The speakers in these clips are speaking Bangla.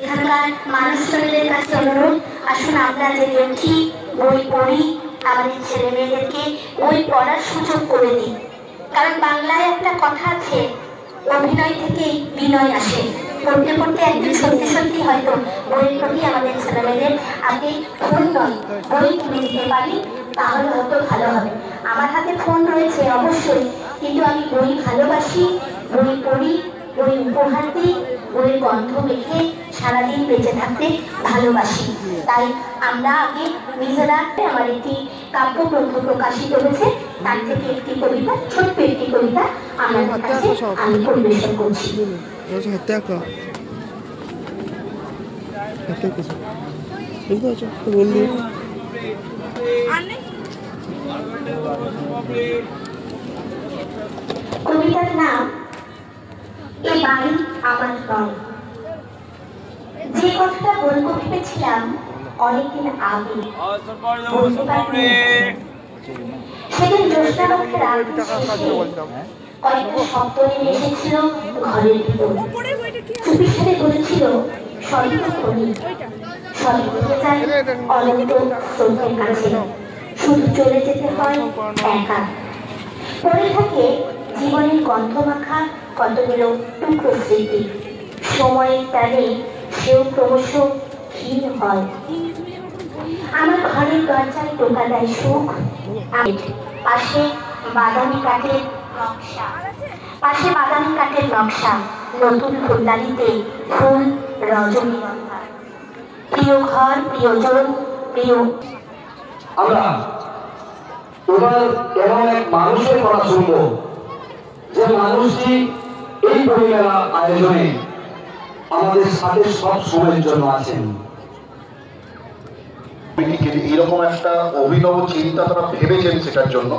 এখানকার মানুষজনদের কাছে অনুরোধ, আসুন আমরা যে লক্ষ্মী বই পড়ি, আমাদের ছেলে মেয়েদেরকে বই পড়ার সুযোগ করে দিই। কারণ বাংলায় একটা কথা আছে, অভিনয় থেকেই বিনয় আসে। পড়তে পড়তে একদিন সত্যি সত্যি হয়তো বইয়ের প্রতি আমাদের ছেলে মেয়েদের আগে ফোন নয়, বই কিনে দিতে পারি, তাহলে হয়তো ভালো হবে। আমার হাতে ফোন রয়েছে অবশ্যই, কিন্তু আমি বই ভালোবাসি, বই পড়ি, বই উপহার দিই, বইয়ের গন্ধ মেখে সারাদিন বেঁচে থাকতে ভালোবাসি। তাই আমরা আগে নিজেরা, আমার একটি কাব্যগ্রন্থ প্রকাশিত হয়েছে, তার থেকে একটি কবিতা, ছোট্ট একটি কবিতা আপনাদের কাছে আমি পরিবেশন করছি। কবিতার নাম এ বাড়ি আমার নয়। যে কথাটা বলবো ভেবেছিলাম অনেকদিন আগে, সেদিন জ্যোৎস্নাবক্ষের আরতি শেষে কয়েকটা শব্দ নেমে এসেছিল ঘরের ভিতর। চুপির সাথে বলেছিল, স্বর্গ খনি, স্বর্গ হতে চাই অনন্ত স্রোতের কাছে, শুধু চলে যেতে হয় একা। পড়ে থাকে জীবনের গন্ধমাখা কতগুলো টুকরো স্মৃতি, সময়ের টানে সেও ক্রমশ ক্ষীণ হয়। আমার ঘরের দরজায় টোকা দেয় সুখ, পাশে বাদামি কাঠের নকশা, পাশে বাদামি কাঠের নকশা, নতুন ফুলদানিতে ফুল রজনীগন্ধা। প্রিয় ঘর, প্রিয়জন, প্রিয়। আমরা এবার এমন এক মানুষের কথা শুনব, যে মানুষটি এই বইমেলা আয়োজনে আমাদের সাথে সব সময়ের জন্য আছেন। এরকম একটা অভিনব চিন্তা তারা ভেবেছেন, সেটার জন্য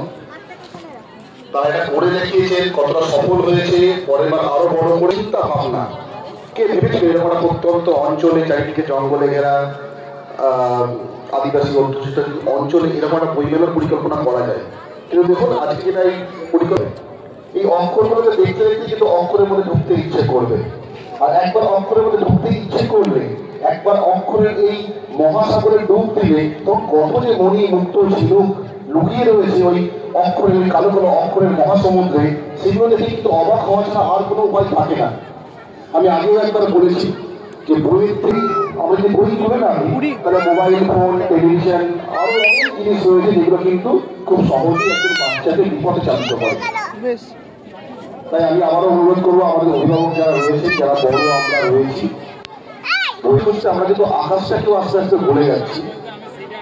তারা এটা করে দেখিয়েছেন, কতটা সফল হয়েছে। পরের বার আরো বড় করে চিন্তা ভাবনা কে ভেবেছিল এরকম একটা প্রত্যন্ত অঞ্চলে, চারিদিকে জঙ্গলে ঘেরা আদিবাসী অধ্যুষিত অঞ্চলে এরকম একটা বইমেলার পরিকল্পনা করা যায়। কিন্তু দেখুন আজকে যেটা এই পরিকল্পনা, এই অঙ্কনগুলোকে দেখতে দেখতে কিন্তু অঙ্কনের মধ্যে ঢুকতে ইচ্ছে করবে। আর একবার অঙ্কনের মধ্যে ঢুকতে ইচ্ছে করলে, একবার অঙ্কনের এই মহাসাগরে ডুব দিলে, তখন কত যে মণি মুক্ত ছিল লুকিয়ে রয়েছে ওই অঙ্কনের, ওই কালো কালো অঙ্কনের মহাসমুদ্রে, সেগুলো দেখে কিন্তু অবাক হওয়া ছাড়া আর কোনো উপায় থাকে না। আমি আগেও একবার বলেছি যে বইয়ের থেকে আমরা যে বই করে না, তাহলে মোবাইল ফোন, টেলিভিশন, আরো অনেক জিনিস রয়েছে যেগুলো কিন্তু খুব সহজেই একজন বাচ্চাকে বিপদে চালিত করে। তাই আমি আবারও অনুরোধ করবো আমাদের অভিভাবক যারা রয়েছে, যারা বড় আমরা রয়েছি, বই হচ্ছে আমরা কিন্তু আকাশটাকেও আস্তে আস্তে ভুলে যাচ্ছি।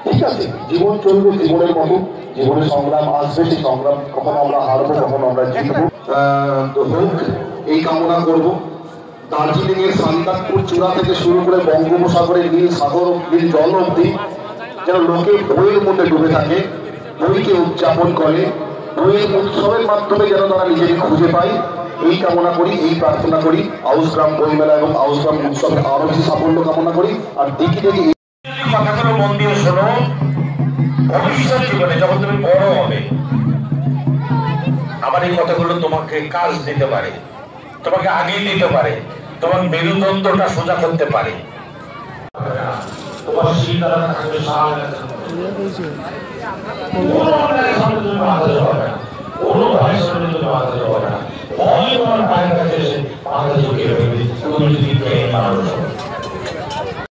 ঠিক আছে, জীবন চলবে জীবনের মতো, জীবনের সংগ্রাম আসবে, সেই সংগ্রাম কখনো আমরা হারবো, কখনো আমরা জিতবো। হোক এই কামনা করবো। দার্জিলিং এর সান্দাকপুর চূড়া থেকে শুরু করে বঙ্গোপসাগরের নীল সাগর, নীল জল অব্দি যেন লোকে বইয়ের মধ্যে ডুবে থাকে, বইকে উদযাপন করে, বইয়ের উৎসবের মাধ্যমে যেন তারা নিজেকে খুঁজে পায়, এই কামনা করি, এই প্রার্থনা করি। আউসগ্রাম বইমেলা এবং আউসগ্রাম উৎসবের আরো বেশি সাফল্য কামনা করি। আর দেখি দেখি কথাগুলো মন দিয়ে শোনো, ভবিষ্যৎ জীবনে যখন তুমি বড় হবে, আমার এই কথাগুলো তোমাকে কাজ দিতে পারে, তোমাকে আগিয়ে দিতে পারে, তোমার মেরুদণ্ডটা সোজা করতে পারে। তোমার শিকারা থাকবে কোনো ভয় সামনে তুমি বাধা হবে না, ভয় তোমার পায়ের কাছে এসে বাধা ঝুঁকিয়ে ফেলবে, তুমি যদি প্রেম মানুষ।